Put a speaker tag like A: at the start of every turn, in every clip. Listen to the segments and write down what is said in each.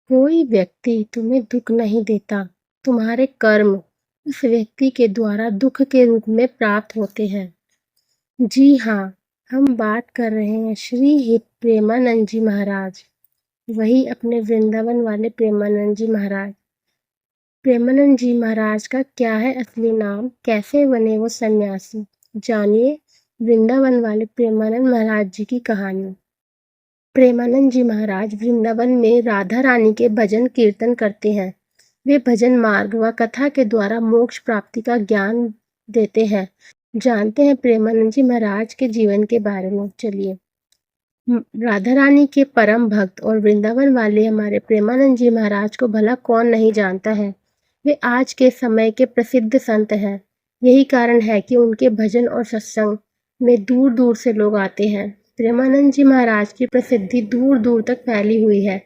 A: कोई व्यक्ति तुम्हें दुख नहीं देता, तुम्हारे कर्म उस व्यक्ति के द्वारा दुख के रूप में प्राप्त होते हैं। जी हाँ, हम बात कर रहे हैं श्री प्रेमानंद जी महाराज, वही अपने वृंदावन वाले प्रेमानंद जी महाराज। प्रेमानंद जी महाराज का क्या है असली नाम, कैसे बने वो सन्यासी, जानिए वृंदावन वाले प्रेमानंद महाराज जी की कहानी। प्रेमानंद जी महाराज वृंदावन में राधा रानी के भजन कीर्तन करते हैं। वे भजन मार्ग व कथा के द्वारा मोक्ष प्राप्ति का ज्ञान देते हैं। जानते हैं प्रेमानंद जी महाराज के जीवन के बारे में। चलिए, राधा रानी के परम भक्त और वृंदावन वाले हमारे प्रेमानंद जी महाराज को भला कौन नहीं जानता है। वे आज के समय के प्रसिद्ध संत हैं। यही कारण है कि उनके भजन और सत्संग में दूर दूर से लोग आते हैं। प्रेमानंद जी महाराज की प्रसिद्धि दूर दूर तक फैली हुई है।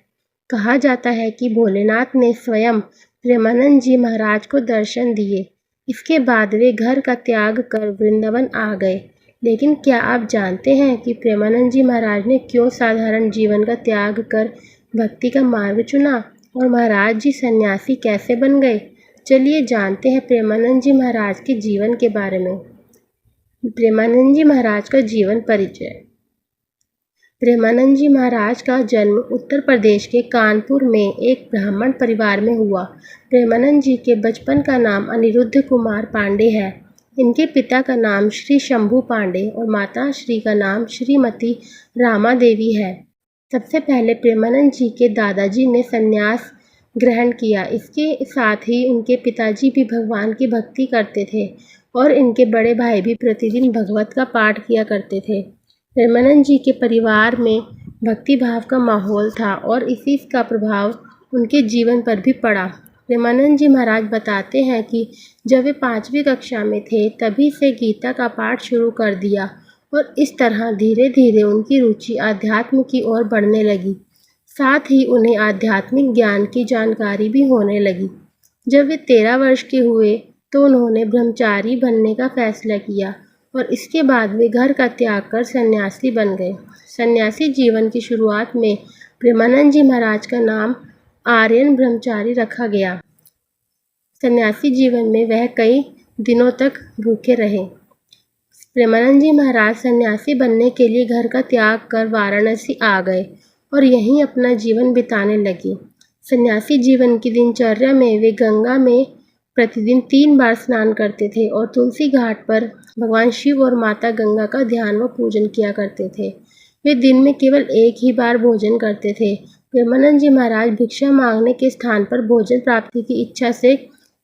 A: कहा जाता है कि भोलेनाथ ने स्वयं प्रेमानंद जी महाराज को दर्शन दिए। इसके बाद वे घर का त्याग कर वृंदावन आ गए। लेकिन क्या आप जानते हैं कि प्रेमानंद जी महाराज ने क्यों साधारण जीवन का त्याग कर भक्ति का मार्ग चुना और महाराज जी सन्यासी कैसे बन गए? चलिए जानते हैं प्रेमानंद जी महाराज के जीवन के बारे में। प्रेमानंद जी महाराज का जीवन परिचय। प्रेमानंद जी महाराज का जन्म उत्तर प्रदेश के कानपुर में एक ब्राह्मण परिवार में हुआ। प्रेमानंद जी के बचपन का नाम अनिरुद्ध कुमार पांडे है। इनके पिता का नाम श्री शंभू पांडे और माता श्री का नाम श्रीमती रामा देवी है। सबसे पहले प्रेमानंद जी के दादाजी ने संन्यास ग्रहण किया। इसके साथ ही उनके पिताजी भी भगवान की भक्ति करते थे और इनके बड़े भाई भी प्रतिदिन भगवत का पाठ किया करते थे। प्रेमानंद जी के परिवार में भक्ति भाव का माहौल था और इसी का प्रभाव उनके जीवन पर भी पड़ा। प्रेमानंद जी महाराज बताते हैं कि जब वे 5वीं कक्षा में थे तभी से गीता का पाठ शुरू कर दिया और इस तरह धीरे धीरे उनकी रुचि आध्यात्म की ओर बढ़ने लगी। साथ ही उन्हें आध्यात्मिक ज्ञान की जानकारी भी होने लगी। जब वे 13 वर्ष के हुए तो उन्होंने ब्रह्मचारी बनने का फैसला किया और इसके बाद वे घर का त्याग कर सन्यासी बन गए। सन्यासी जीवन की शुरुआत में प्रेमानंद जी महाराज का नाम आर्यन ब्रह्मचारी रखा गया। सन्यासी जीवन में वह कई दिनों तक भूखे रहे। प्रेमानंद जी महाराज सन्यासी बनने के लिए घर का त्याग कर वाराणसी आ गए और यहीं अपना जीवन बिताने लगे। सन्यासी जीवन की दिनचर्या में वे गंगा में प्रतिदिन 3 बार स्नान करते थे और तुलसी घाट पर भगवान शिव और माता गंगा का ध्यान व पूजन किया करते थे। वे दिन में केवल एक ही बार भोजन करते थे। प्रेमानंद जी महाराज भिक्षा मांगने के स्थान पर भोजन प्राप्ति की इच्छा से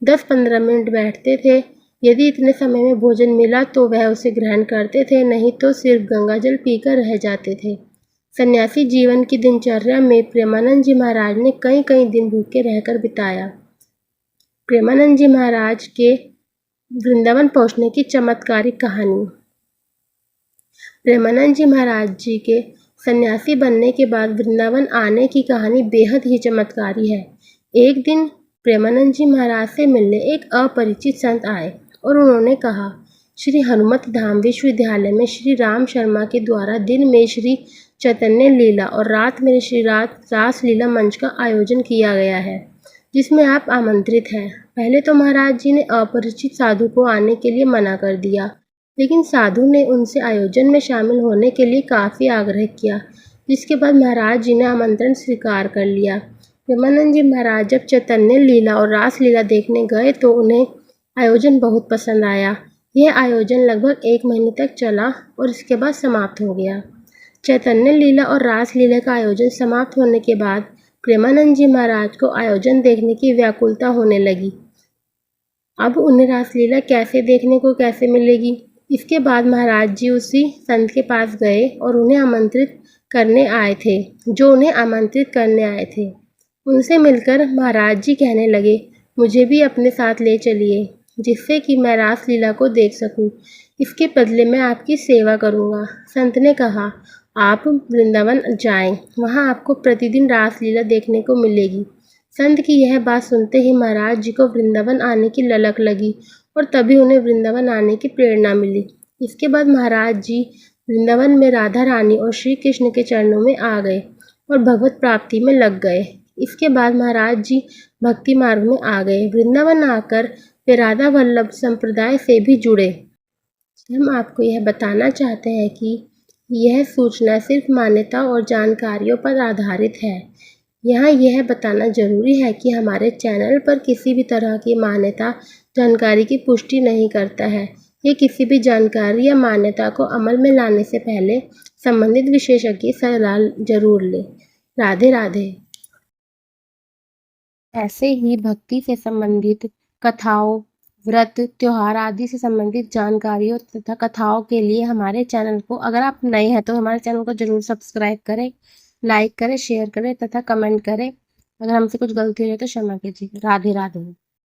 A: 10-15 मिनट बैठते थे। यदि इतने समय में भोजन मिला तो वह उसे ग्रहण करते थे, नहीं तो सिर्फ गंगाजल पीकर रह जाते थे। सन्यासी जीवन की दिनचर्या में प्रेमानंद जी महाराज ने कई कई दिन भूखे रहकर बिताया। प्रेमानंद जी महाराज के वृंदावन पहुंचने की चमत्कारिक कहानी। प्रेमानंद जी महाराज जी के सन्यासी बनने के बाद वृंदावन आने की कहानी बेहद ही चमत्कारी है। एक दिन प्रेमानंद जी महाराज से मिलने एक अपरिचित संत आए और उन्होंने कहा, श्री हनुमत धाम विश्वविद्यालय में श्री राम शर्मा के द्वारा दिन में श्री चैतन्य लीला और रात में श्री रास लीला मंच का आयोजन किया गया है, जिसमें आप आमंत्रित हैं। पहले तो महाराज जी ने अपरिचित साधु को आने के लिए मना कर दिया, लेकिन साधु ने उनसे आयोजन में शामिल होने के लिए काफ़ी आग्रह किया, जिसके बाद महाराज जी ने आमंत्रण स्वीकार कर लिया। प्रेमानंद जी महाराज जब चैतन्य लीला और रास लीला देखने गए तो उन्हें आयोजन बहुत पसंद आया। यह आयोजन लगभग 1 महीने तक चला और इसके बाद समाप्त हो गया। चैतन्य लीला और रास लीला का आयोजन समाप्त होने के बाद प्रेमानंद जी महाराज को आयोजन देखने की व्याकुलता होने लगी। अब उन्हें रासलीला कैसे देखने को कैसे मिलेगी? इसके बाद महाराज जी उसी संत के पास गए और उन्हें आमंत्रित करने आए थे। उनसे मिलकर महाराज जी कहने लगे, मुझे भी अपने साथ ले चलिए, जिससे कि मैं रासलीला को देख सकूं। इसके बदले मैं आपकी सेवा करूंगा। संत ने कहा, आप वृंदावन जाएं, वहां आपको प्रतिदिन रासलीला देखने को मिलेगी। संत की यह बात सुनते ही महाराज जी को वृंदावन आने की ललक लगी और तभी उन्हें वृंदावन आने की प्रेरणा मिली। इसके बाद महाराज जी वृंदावन में राधा रानी और श्री कृष्ण के चरणों में आ गए और भगवत प्राप्ति में लग गए। इसके बाद महाराज जी भक्ति मार्ग में आ गए। वृंदावन आकर वे राधा वल्लभ संप्रदाय से भी जुड़े। हम आपको यह बताना चाहते हैं कि यह सूचना सिर्फ मान्यता और जानकारियों पर आधारित है। यहाँ यह बताना जरूरी है कि हमारे चैनल पर किसी भी तरह की मान्यता जानकारी की पुष्टि नहीं करता है। ये किसी भी जानकारी या मान्यता को अमल में लाने से पहले संबंधित विशेषज्ञ की सलाह जरूर लें। राधे राधे। ऐसे ही भक्ति से संबंधित कथाओं, व्रत, त्योहार आदि से संबंधित जानकारियों तथा कथाओं के लिए हमारे चैनल को, अगर आप नए हैं तो हमारे चैनल को जरूर सब्सक्राइब करें, लाइक करें, शेयर करें तथा कमेंट करें। अगर हमसे कुछ गलती हो जाए तो क्षमा कीजिए। राधे राधे।